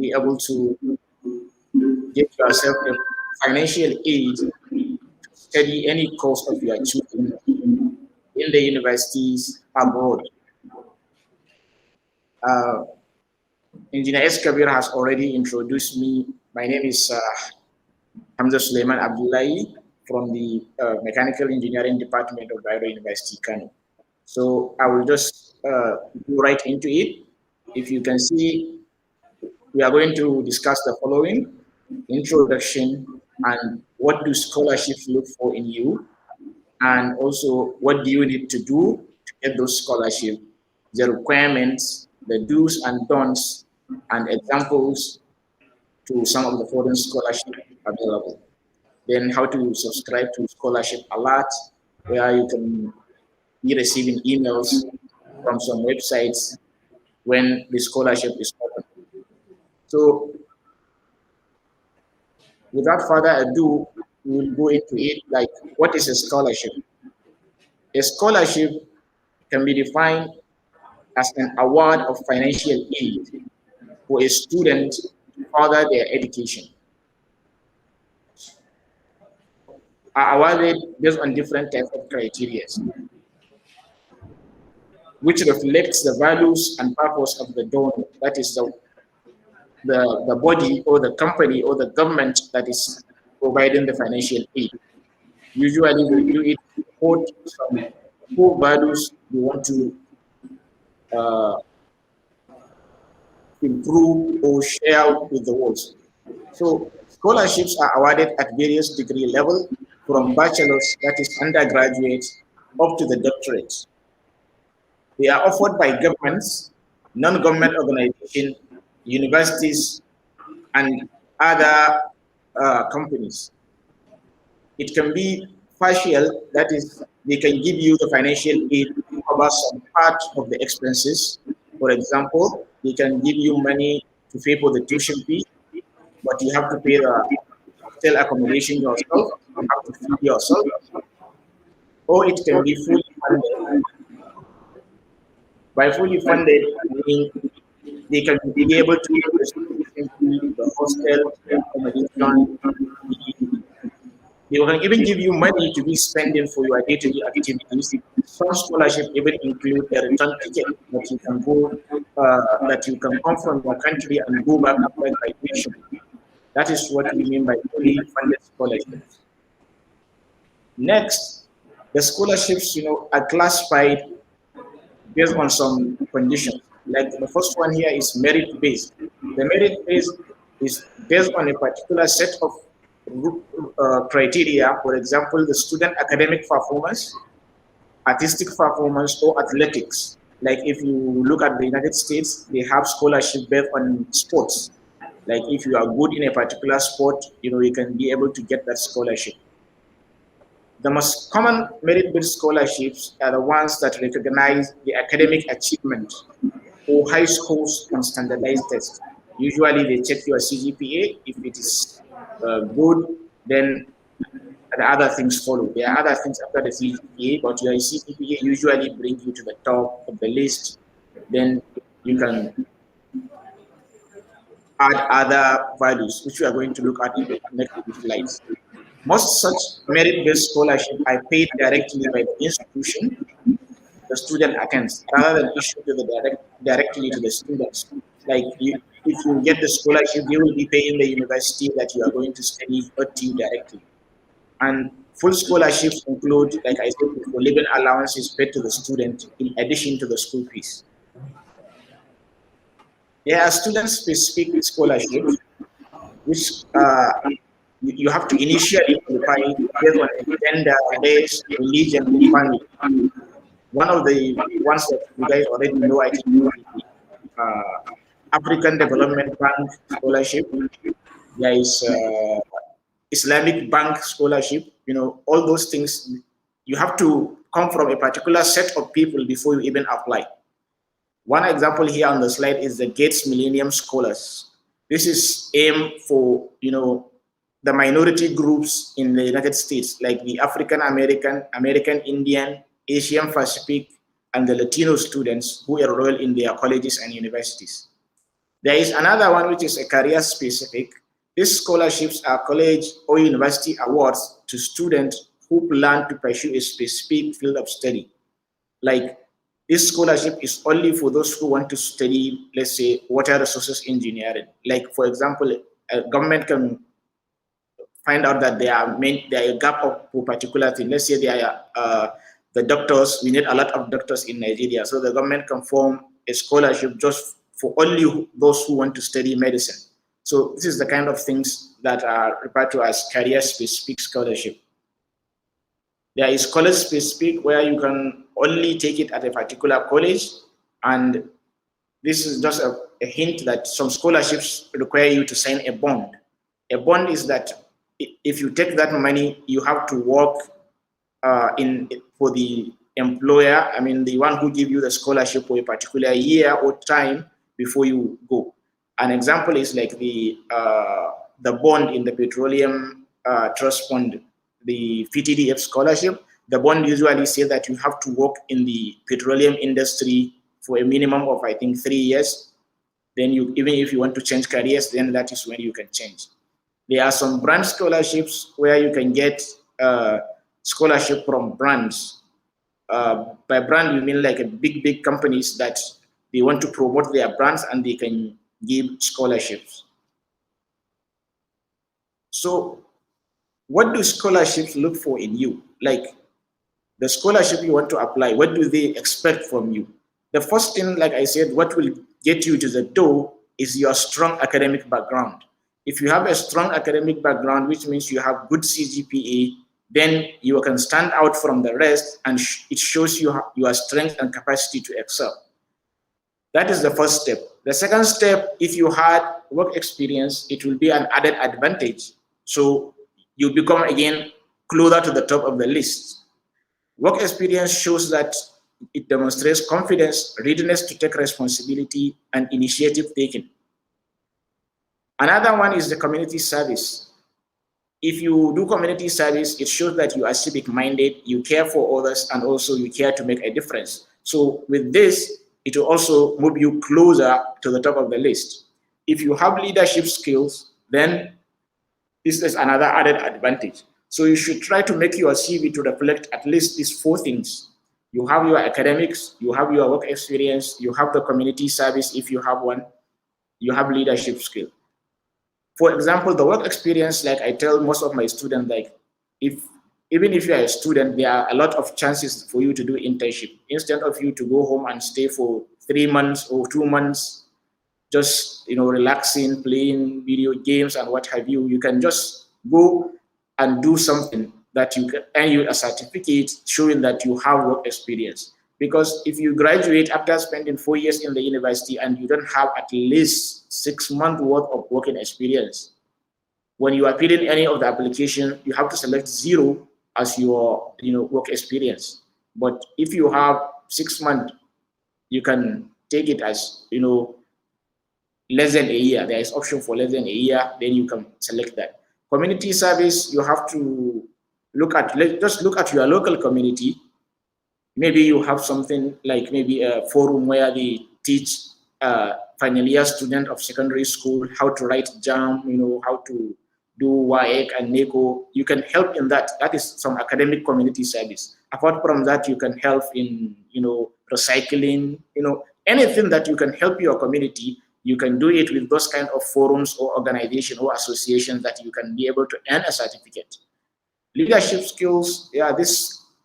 be able to give yourself a financial aid to study any course of your choosing in the universities abroad. Engineer S. Kabir has already introduced me. My name is Hamza Sulayman Abdullahi from the Mechanical Engineering Department of Bayero University, Kano. So I will just go right into it. If you can see, we are going to discuss the following: introduction and what do scholarships look for in you, and also what do you need to do to get those scholarships, the requirements, the do's and don'ts, and examples to some of the foreign scholarships available. Then how to subscribe to scholarship alert, where you can be receiving emails from some websites when the scholarship is open. So without further ado, we will go into it. Like, what is a scholarship? A scholarship can be defined as an award of financial aid for a student to further their education. Are awarded based on different types of criteria, which reflects the values and purpose of the donor, that is the body or the company or the government that is providing the financial aid. Usually we do it to support some core values we want to improve or share with the world. So scholarships are awarded at various degree level, from bachelor's, that is undergraduate, up to the doctorate. They are offered by governments, non-government organizations, universities, and other companies. It can be partial, that is, they can give you the financial aid to cover some part of the expenses. For example, they can give you money to pay for the tuition fee, but you have to pay the hotel accommodation yourself, you have to feed yourself. Or it can be fully funded. By fully funded, I mean they can be able to pay the hostel, the accommodation. They can even give you money to be spending for your day-to-day activities. Some scholarship even include a return ticket that you can go, that you can come from your country and go back after graduation. That is what we mean by fully funded scholarships. Next, the scholarships, are classified based on some conditions. Like the first one here is merit-based. The merit-based is based on a particular set of criteria. For example, the student academic performance, artistic performance, or athletics. Like if you look at the United States, they have scholarship based on sports. Like if you are good in a particular sport, you can be able to get that scholarship. The most common merit-based scholarships are the ones that recognize the academic achievement or high scores on standardized tests. Usually they check your CGPA. If it is good, then the other things follow. There are other things after the CGPA, but your CGPA usually brings you to the top of the list. Then you can add other values, which we are going to look at in the next few slides. Most such merit-based scholarships are paid directly by the institution the student attends, rather than issued directly to the students. Like if you get the scholarship, you will be paying the university that you are going to study, not to you directly. And full scholarships include, like I said before, living allowances paid to the student in addition to the school fees. There are student-specific scholarships, which you have to initially qualify based on gender, race, religion, and family. One of the ones that you guys already know, I think, African Development Bank scholarship. There is Islamic Bank scholarship. All those things, you have to come from a particular set of people before you even apply. One example here on the slide is the Gates Millennium Scholars. This is aimed for, the minority groups in the United States, like the African American, American Indian, Asian Pacific, and the Latino students who enroll in their colleges and universities. There is another one which is a career specific. These scholarships are college or university awards to students who plan to pursue a specific field of study. Like this scholarship is only for those who want to study, let's say, water resources engineering. Like for example, a government can find out that there are a gap of for particular thing. Let's say there are the doctors. We need a lot of doctors in Nigeria, so the government can form a scholarship just for only those who want to study medicine. So this is the kind of things that are referred to as career-specific scholarship. There is college-specific where you can only take it at a particular college, and this is just a hint that some scholarships require you to sign a bond. A bond is that if you take that money, you have to work for the employer, I mean the one who give you the scholarship for a particular year or time before you go. An example is like the bond in the petroleum trust fund, the PTDF scholarship. The bond usually say that you have to work in the petroleum industry for a minimum of I think 3 years. Then you, even if you want to change careers, then that is when you can change. There are some brand scholarships where you can get scholarship from brands. By brand, you mean like a big companies that they want to promote their brands and they can give scholarships. So what do scholarships look for in you? Like the scholarship you want to apply, what do they expect from you? The first thing, like I said, what will get you to the door is your strong academic background. If you have a strong academic background, which means you have good CGPA, then you can stand out from the rest and it shows you your strength and capacity to excel. That is the first step. The second step, if you had work experience, it will be an added advantage. So you become again closer to the top of the list. Work experience shows that it demonstrates confidence, readiness to take responsibility, and initiative taking. Another one is the community service. If you do community service, it shows that you are civic minded, you care for others, and also you care to make a difference. So with this, it will also move you closer to the top of the list. If you have leadership skills, then this is another added advantage. So you should try to make your CV to reflect at least these 4 things. You have your academics, you have your work experience, you have the community service if you have one, you have leadership skill. For example, the work experience, like I tell most of my students, like even if you are a student, there are a lot of chances for you to do internship. Instead of you to go home and stay for 3 months or 2 months, just relaxing, playing video games and what have you, you can just go and do something that you can earn you a certificate showing that you have work experience. Because if you graduate after spending 4 years in the university and you don't have at least 6 months worth of working experience, when you are filling any of the application, you have to select 0 as your work experience. But if you have 6 months, you can take it as less than a year. There is option for less than a year, then you can select that. Community service, you have to just look at your local community. Maybe you have something like maybe a forum where they teach final year student of secondary school how to write JAM, how to do WAEC and NECO. You can help in that. That is some academic community service. Apart from that, you can help in recycling, anything that you can help your community. You can do it with those kind of forums or organization or associations that you can be able to earn a certificate. Leadership skills,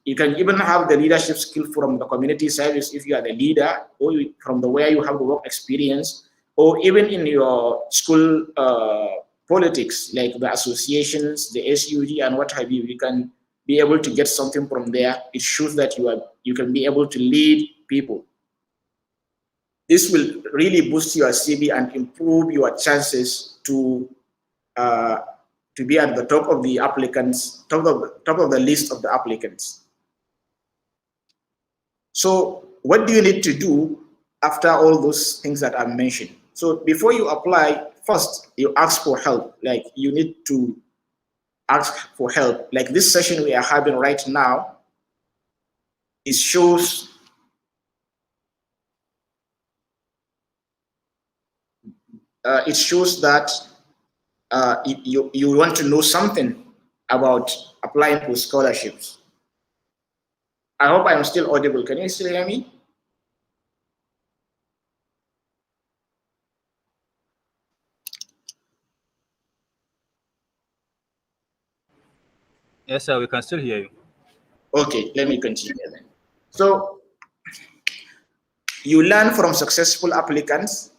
you can even have the leadership skill from the community service if you are the leader, or from the where you have the work experience, or even in your school politics, like the associations, the SUG, and what have you. You can be able to get something from there. It shows that you can be able to lead people. This will really boost your CV and improve your chances to be at the top of the applicants, top of the list of the applicants. So what do you need to do after all those things that I've mentioned? So before you apply, first you ask for help. Like you need to ask for help. Like this session we are having right now, it shows it shows that you want to know something about applying for scholarships. I hope I'm still audible. Can you still hear me? Yes, sir, we can still hear you. Okay, let me continue then. So you learn from successful applicants.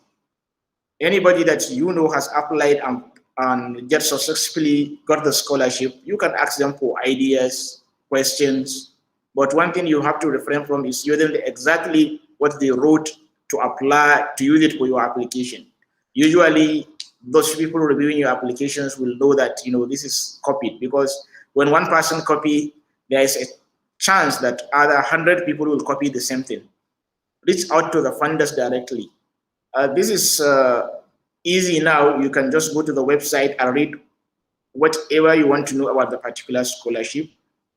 Anybody that you know has applied and get successfully got the scholarship, you can ask them for ideas, questions. But one thing you have to refrain from is using exactly what they wrote to apply to use it for your application. Usually, those people reviewing your applications will know that this is copied, because when one person copy, there is a chance that other 100 people will copy the same thing. Reach out to the funders directly. This is easy now. You can just go to the website and read whatever you want to know about the particular scholarship.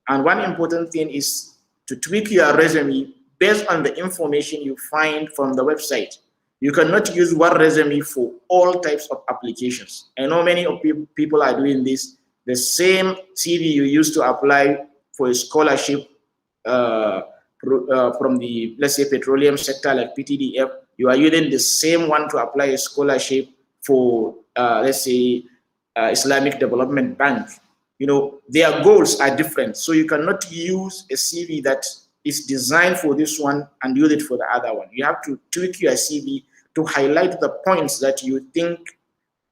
And one important thing is to tweak your resume based on the information you find from the website. You cannot use one resume for all types of applications. I know many of people are doing this. The same CV you used to apply for a scholarship uh, from the, let's say, petroleum sector like PTDF, you are using the same one to apply a scholarship for, let's say, Islamic Development Bank. Their goals are different. So you cannot use a CV that is designed for this one and use it for the other one. You have to tweak your CV to highlight the points that you think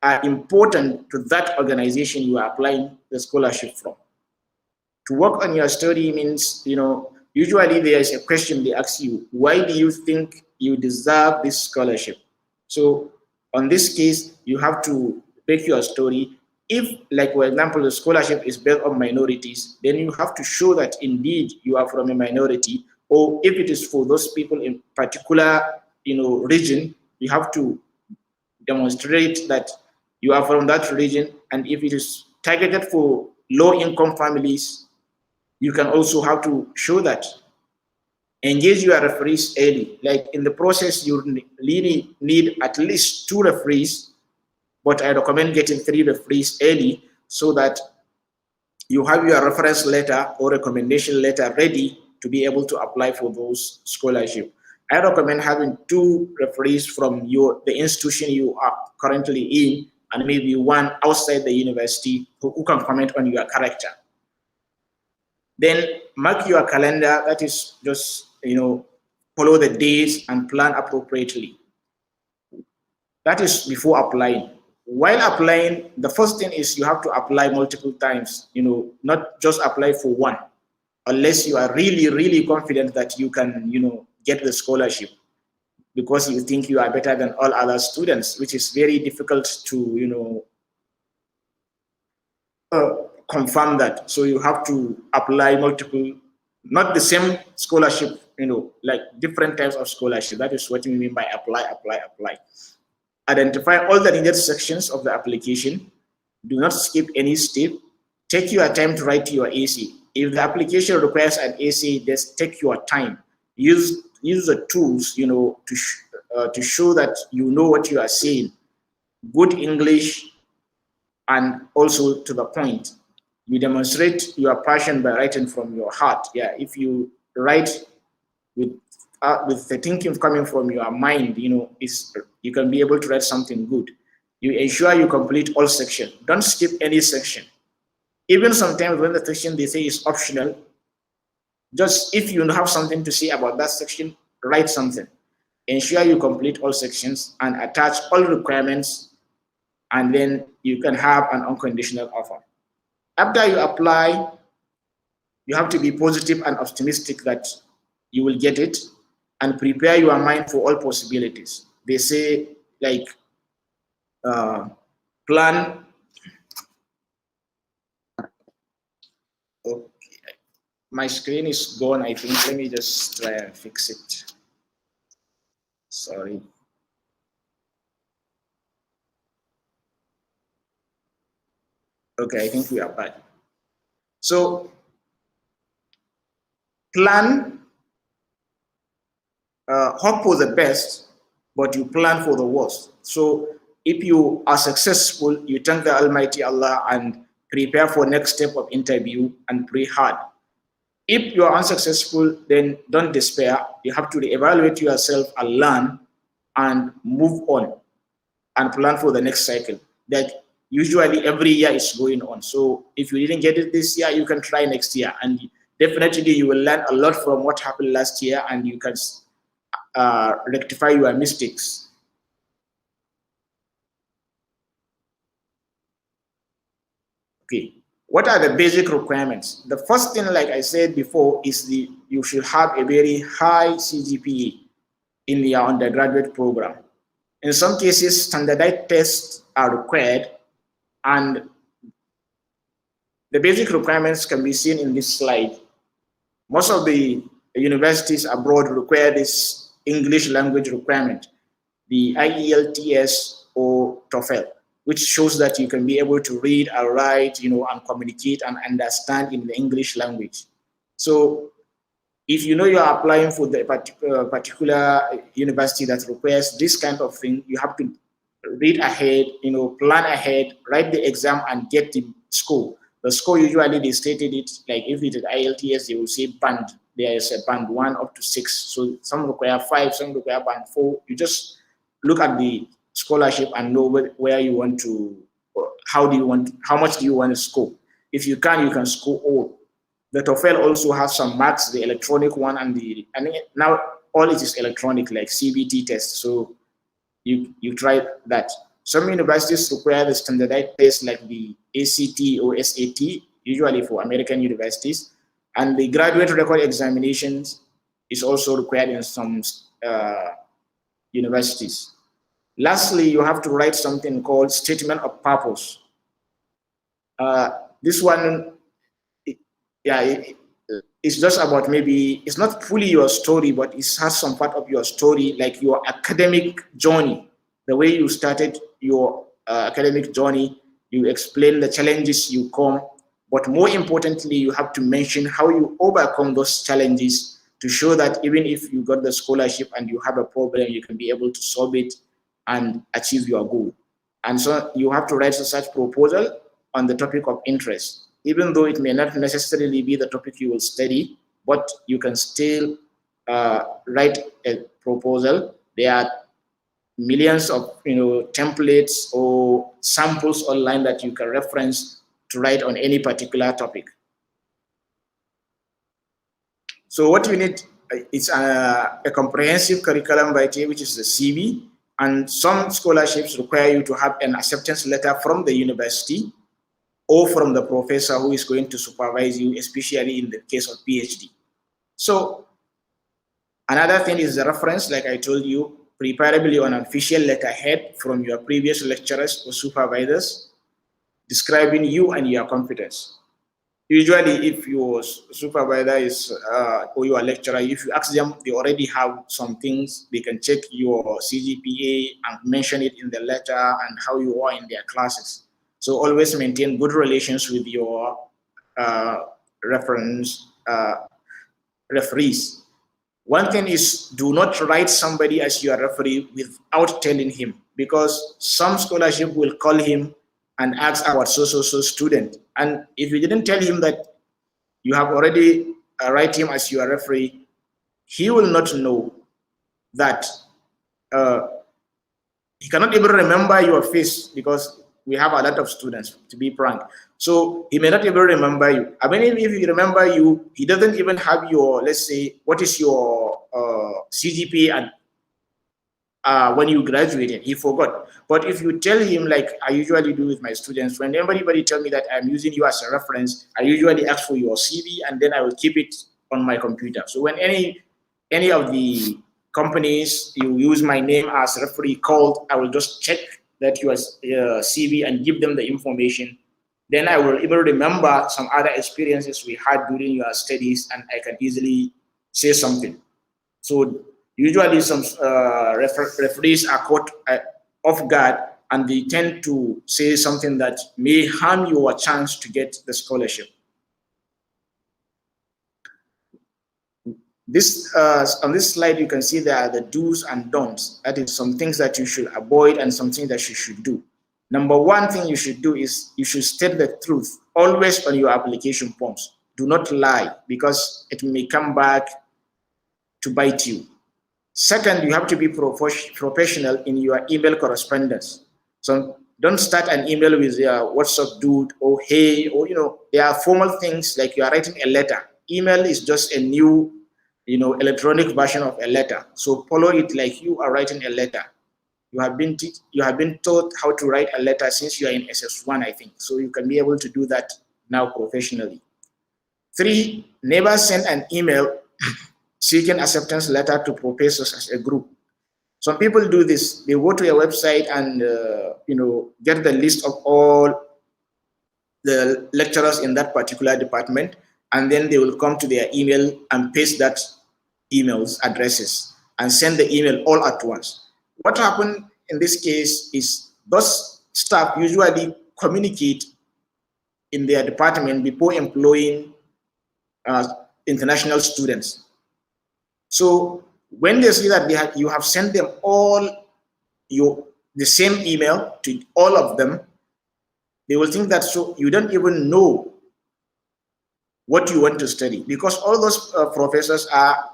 are important to that organization you are applying the scholarship from. To work on your story means, usually there is a question they ask you: why do you think you deserve this scholarship? So on this case, you have to make your story. If, like, for example, the scholarship is based on minorities, then you have to show that indeed you are from a minority. Or if it is for those people in particular, region, you have to demonstrate that you are from that region. And if it is targeted for low-income families, you can also have to show that. Engage your referees early. Like, in the process, you really need at least 2 referees, but I recommend getting 3 referees early so that you have your reference letter or recommendation letter ready to be able to apply for those scholarships. I recommend having 2 referees from the institution you are currently in, and maybe 1 outside the university who can comment on your character. Then mark your calendar. That is just, follow the dates and plan appropriately. That is before applying. While applying, the first thing is you have to apply multiple times, not just apply for one, unless you are really, really confident that you can, get the scholarship, because you think you are better than all other students, which is very difficult to, confirm that. So you have to apply multiple, not the same scholarship, like different types of scholarship. That is what we mean by apply, apply, apply. Identify all the needed sections of the application. Do not skip any step. Take your time to write your essay. If the application requires an essay, just take your time. Use the tools, to show that you know what you are saying. Good English, and also to the point. You demonstrate your passion by writing from your heart. Yeah, if you write with the thinking coming from your mind, you can be able to write something good. You ensure you complete all sections. Don't skip any section. Even sometimes when the section they say is optional, just if you have something to say about that section, write something. Ensure you complete all sections and attach all requirements, and then you can have an unconditional offer. After you apply, you have to be positive and optimistic that you will get it, and prepare your mind for all possibilities. They say, like, plan. Okay. My screen is gone, I think. Let me just try and fix it. Sorry. Okay, I think we are back. So, plan, hope for the best, but you plan for the worst. So If you are successful, you thank the Almighty Allah and prepare for next step of interview and pray hard. If you are unsuccessful, then don't despair. You have to reevaluate yourself and learn and move on and plan for the next cycle. That usually every year is going on. So if you didn't get it this year, you can try next year, and definitely you will learn a lot from what happened last year, and you can rectify your mistakes. Okay, what are the basic requirements? The first thing, like I said before, is you should have a very high CGPA in your undergraduate program. In some cases, standardized tests are required, and the basic requirements can be seen in this slide. Most of the universities abroad require this English language requirement, the IELTS or TOEFL, which shows that you can be able to read and write, and communicate and understand in the English language. So if you know you are applying for the particular university that requires this kind of thing, you have to read ahead, plan ahead, write the exam and get the score. The score, usually they stated it, like if it is IELTS, they will say band. There is a band 1 up to 6. So some require 5, some require band 4. You just look at the scholarship and know where you want to, how much do you want to score. If you can score all. The TOEFL also has some marks, the electronic one and now all it is electronic, like CBT test. So you try that. Some universities require the standardized tests like the ACT or SAT, usually for American universities, and the graduate record examinations is also required in some universities. Lastly, you have to write something called statement of purpose. This one, it's just about, maybe it's not fully your story, but it has some part of your story, like your academic journey, the way you started your academic journey. You explain the challenges you come, but more importantly, you have to mention how you overcome those challenges to show that even if you got the scholarship and you have a problem, you can be able to solve it and achieve your goal. And so you have to write a such proposal on the topic of interest, even though it may not necessarily be the topic you will study, but you can still write a proposal. There are millions of templates or samples online that you can reference to write on any particular topic. So what you need is a comprehensive curriculum vitae, which is the CV, and some scholarships require you to have an acceptance letter from the university or from the professor who is going to supervise you, especially in the case of PhD. So another thing is the reference, like I told you, preferably on an official letterhead from your previous lecturers or supervisors describing you and your competence. Usually, if your supervisor is or your lecturer, if you ask them, they already have some things. They can check your CGPA and mention it in the letter and how you are in their classes. So always maintain good relations with your referees. One thing is, do not write somebody as your referee without telling him, because some scholarship will call him and ask about so student. And if you didn't tell him that you have already write him as your referee, he will not know that he cannot even remember your face, because we have a lot of students, to be frank. So he may not even remember you. I mean, if he remember you, he doesn't even have your, let's say, what is your CGPA and when you graduated, he forgot. But if you tell him, like I usually do with my students, when anybody tell me that I'm using you as a reference, I usually ask for your CV and then I will keep it on my computer. So when any of the companies you use my name as referee called, I will just check that your CV and give them the information. Then I will even remember some other experiences we had during your studies, and I can easily say something. So usually some referees are caught off guard, and they tend to say something that may harm your chance to get the scholarship. This on this slide, you can see there are the do's and don'ts. That is some things that you should avoid and some things that you should do. Number one thing you should do is you should state the truth always on your application forms. Do not lie because it may come back to bite you. Second, you have to be professional in your email correspondence. So don't start an email with what's up, dude, or hey, or there are formal things like you are writing a letter. Email is just a new electronic version of a letter. So follow it like you are writing a letter. You have been taught how to write a letter since you are in SS1, I think. So you can be able to do that now professionally. 3, never send an email seeking acceptance letter to professors as a group. Some people do this. They go to a website and get the list of all the lecturers in that particular department, and then they will come to their email and paste that email's addresses and send the email all at once. What happened in this case is those staff usually communicate in their department before employing international students. So when they see that you have sent them all the same email to all of them, they will think that so you don't even know what you want to study, because all those professors are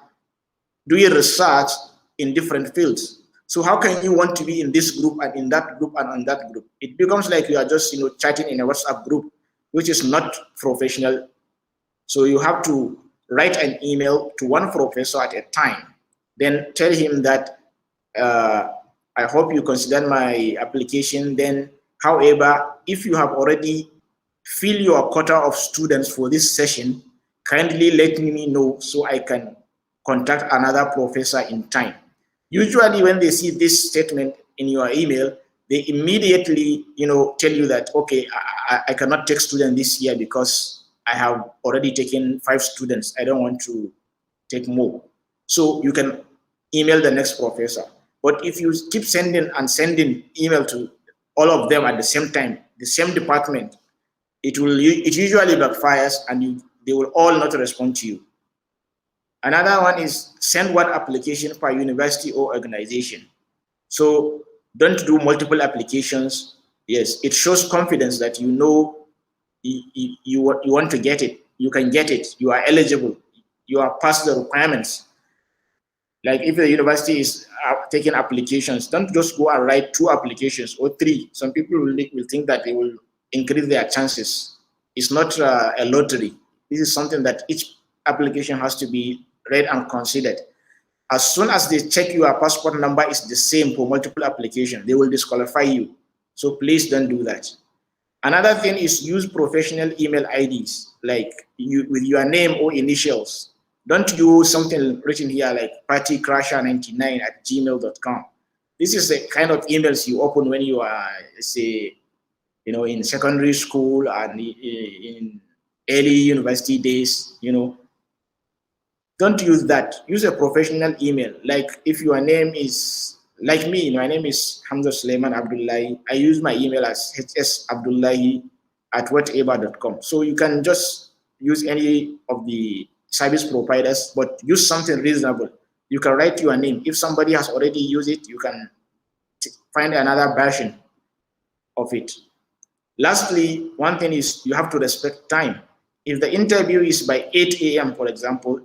doing research in different fields. So how can you want to be in this group and in that group and on that group? It becomes like you are just chatting in a WhatsApp group, which is not professional. So you have to write an email to one professor at a time, then tell him that I hope you consider my application. Then, however, if you have already filled your quota of students for this session, kindly let me know so I can contact another professor in time. Usually when they see this statement in your email, they immediately tell you that, okay, I cannot take students this year because I have already taken 5 students. I don't want to take more. So you can email the next professor. But if you keep sending email to all of them at the same time, the same department, it usually backfires and they will all not respond to you. Another one is send one application per university or organization. So don't do multiple applications. Yes, it shows confidence that you want to get it. You can get it. You are eligible. You are past the requirements. Like if the university is taking applications, don't just go and write 2 applications or 3. Some people will think that they will increase their chances. It's not a lottery. This is something that each application has to be read and considered. As soon as they check your passport number is the same for multiple applications, they will disqualify you. So please don't do that. Another thing is use professional email IDs, like with your name or initials. Don't use something written here like partycrasher99@gmail.com. This is the kind of emails you open when you are, say, in secondary school and in early university days, Don't use that. Use a professional email. Like if your name is, like me, my name is Hamza Sulayman Abdullahi. I use my email as hsabdullahi@whatever.com. So you can just use any of the service providers, but use something reasonable. You can write your name. If somebody has already used it, you can find another version of it. Lastly, one thing is you have to respect time. If the interview is by 8 a.m., for example,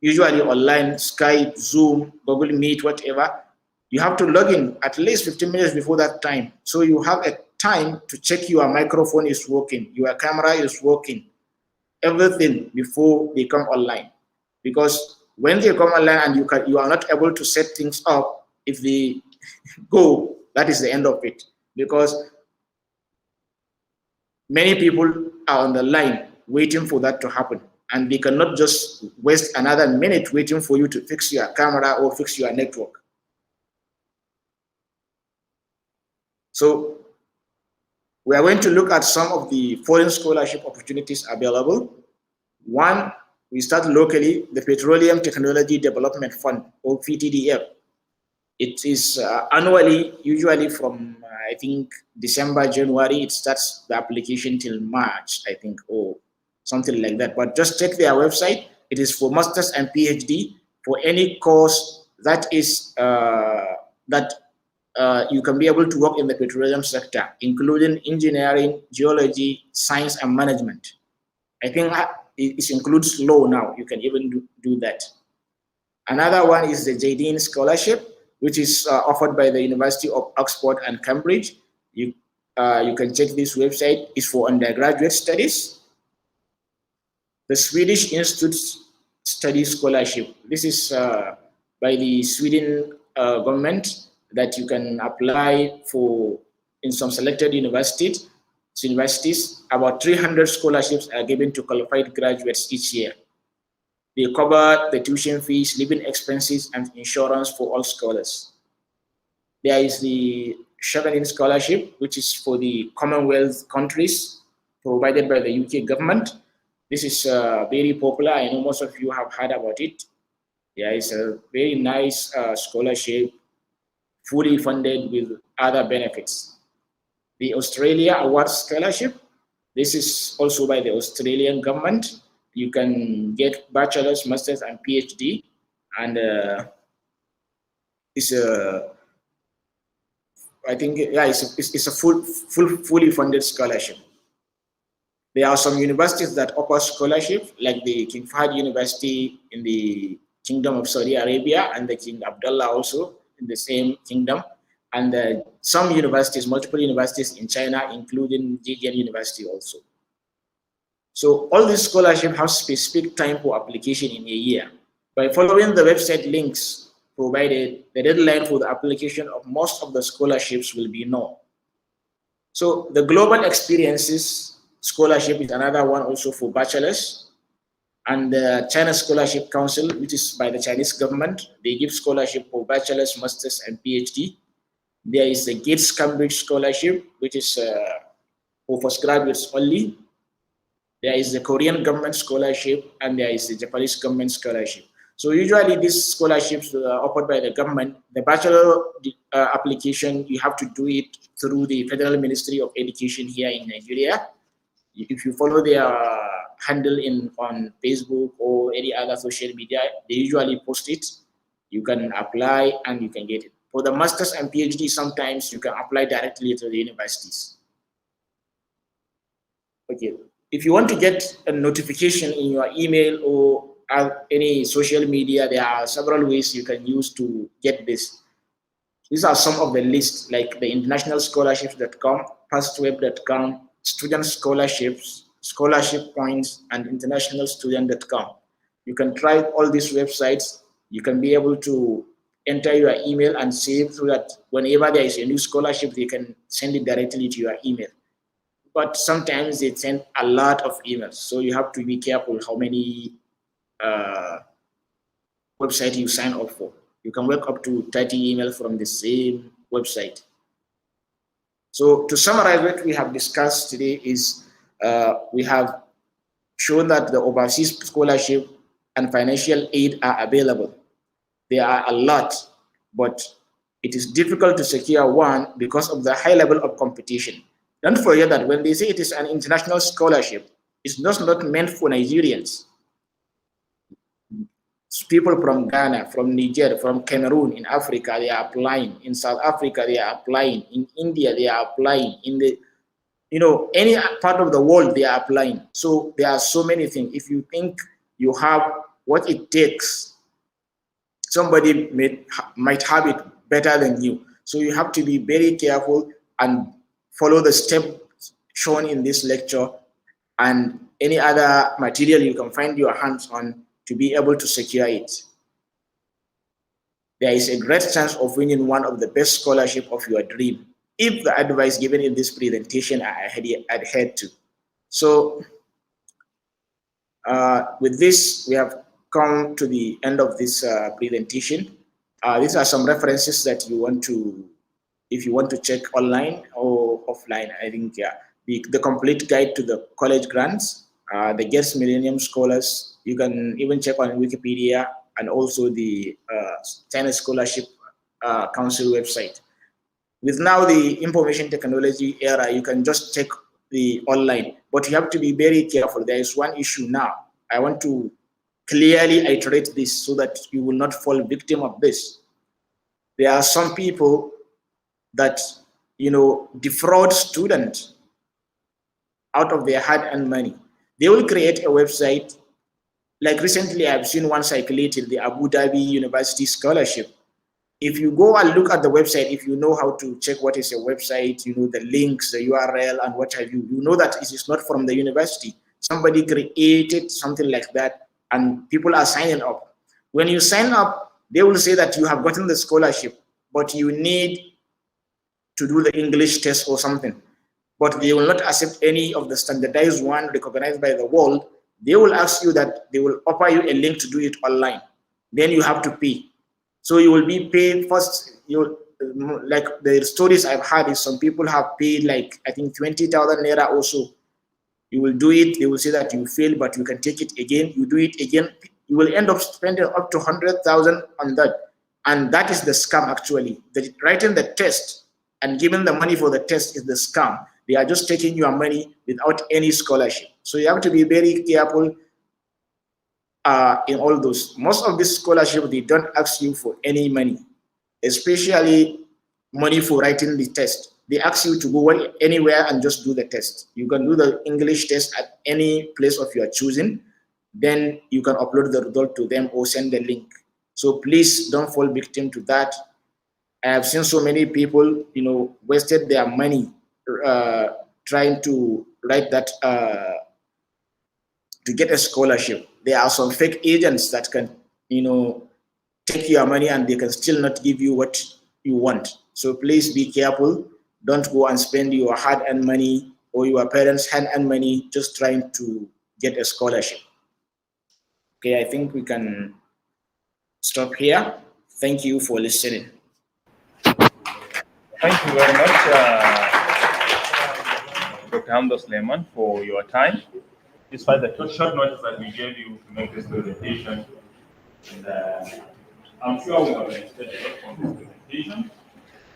usually online, Skype, Zoom, Google Meet, whatever, you have to log in at least 15 minutes before that time. So you have a time to check your microphone is working, your camera is working, everything before they come online. Because when they come online and you are not able to set things up, if they go, that is the end of it. Because many people are on the line waiting for that to happen. And they cannot just waste another minute waiting for you to fix your camera or fix your network. So we are going to look at some of the foreign scholarship opportunities available. One, we start locally, the Petroleum Technology Development Fund, or PTDF. It is annually, usually from, I think, December, January, it starts the application till March, I think, or something like that. But just check their website it is for masters and PhD for any course that is you can be able to work in the petroleum sector, including engineering, geology, science, and management. I think it includes law now. You can even do that. Another one is the JD Scholarship, which is offered by the University of Oxford and Cambridge. You can check this website. It's for undergraduate studies. The Swedish Institute Study Scholarship. This is by the Sweden government that you can apply for in some selected universities. About 300 scholarships are given to qualified graduates each year. They cover the tuition fees, living expenses, and insurance for all scholars. There is the Chevening Scholarship, which is for the Commonwealth countries, provided by the UK government. This is very popular. I know most of you have heard about it. Yeah, it's a very nice scholarship, fully funded with other benefits. The Australia Award Scholarship. This is also by the Australian government. You can get bachelor's, master's, and PhD, and it's a, I think, yeah, it's a fully funded scholarship. There are some universities that offer scholarship, like the King Fahd University in the Kingdom of Saudi Arabia, and the King Abdullah also in the same kingdom, and some universities, multiple universities in China, including Zhejiang University also. So all these scholarships have specific time for application in a year. By following the website links provided, the deadline for the application of most of the scholarships will be known. So the Global Experiences Scholarship is another one also for bachelors. And the China Scholarship Council, which is by the Chinese government, they give scholarship for bachelors, masters, and PhD. There is the Gates Cambridge Scholarship, which is for postgraduates only. There is the Korean government scholarship, and there is the Japanese government scholarship. So usually these scholarships are offered by the government. The bachelor application, you have to do it through the Federal Ministry of Education here in Nigeria. If you follow their handle on Facebook or any other social media, they usually post it. You can apply and you can get it. For the masters and PhD, sometimes you can apply directly to the universities. Okay. If you want to get a notification in your email or any social media, there are several ways you can use to get this. These are some of the lists, like the internationalscholarships.com, fastweb.com, student scholarships, scholarship points, and internationalstudent.com. You can try all these websites. You can be able to enter your email and save so that whenever there is a new scholarship, they can send it directly to your email. But sometimes they send a lot of emails, so you have to be careful how many websites you sign up for. You can work up to 30 emails from the same website. So to summarize what we have discussed today is we have shown that the overseas scholarship and financial aid are available. There are a lot, but it is difficult to secure one because of the high level of competition. Don't forget that when they say it is an international scholarship, it's just not meant for Nigerians. People from Ghana, from Niger, from Cameroon, in Africa, they are applying. In South Africa, they are applying. In India, they are applying. In the, any part of the world, they are applying. So there are so many things. If you think you have what it takes, somebody might have it better than you. So you have to be very careful and follow the steps shown in this lecture and any other material you can find your hands on to be able to secure it. There is a great chance of winning one of the best scholarships of your dream if the advice given in this presentation are adhered to. So with this, we have come to the end of this presentation. These are some references that you want to, if you want to check online or offline. I think, yeah, the complete guide to the college grants, the Gates Millennium Scholars. You can even check on Wikipedia and also the China Scholarship Council website. With now the information technology era, you can just check the online, but you have to be very careful. There is one issue now. I want to clearly iterate this so that you will not fall victim of this. There are some people that, defraud students out of their hard-earned money. They will create a website. Like recently, I've seen one circulated, the Abu Dhabi University Scholarship. If you go and look at the website, if you know how to check what is a website, the links, the URL, and what have you, you know that it is not from the university. Somebody created something like that, and people are signing up. When you sign up, they will say that you have gotten the scholarship, but you need to do the English test or something. But they will not accept any of the standardized one recognized by the world. They will ask you that they will offer you a link to do it online. Then you have to pay. So you will be paid first. You like the stories I've had is some people have paid like I think 20,000 naira or so. You will do it. They will say that you fail, but you can take it again. You do it again. You will end up spending up to 100,000 on that, and that is the scam actually. Writing the test and giving the money for the test is the scam. They are just taking your money without any scholarship. So you have to be very careful in all those. Most of this scholarship, they don't ask you for any money, especially money for writing the test. They ask you to go anywhere and just do the test. You can do the English test at any place of your choosing. Then you can upload the result to them or send the link. So please don't fall victim to that. I have seen so many people, wasted their money trying to write that to get a scholarship. There are some fake agents that can, take your money and they can still not give you what you want. So please be careful. Don't go and spend your hard-earned money or your parents' hard-earned money just trying to get a scholarship. Okay, I think we can stop here. Thank you for listening. Thank you very much, Dr. Hamza Sulayman, for your time. Despite the short notice that we gave you to make this presentation, and I'm sure we have benefited a lot from this presentation,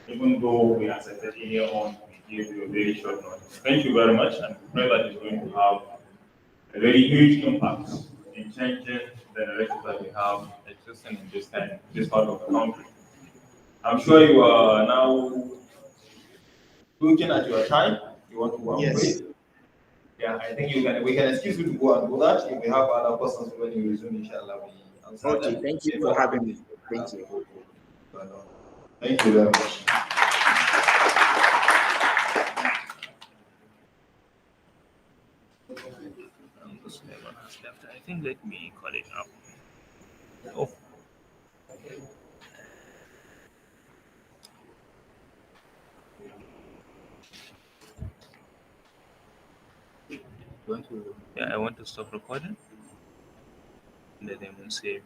even though we accepted earlier on, we gave you a very short notice. Thank you very much, and we pray that it's going to have a very huge impact in changing the narrative that we have existing in this part of the country. I'm sure you are now looking at your time. You want to go and wait. Yeah, I think we can excuse you to go and do that. If we have other questions when you resume, inshallah, we answer them. Okay, thank you for having me. Thank you. Thank you very much. I think let me call it up. Oh. Yeah, I want to stop recording. Let them save.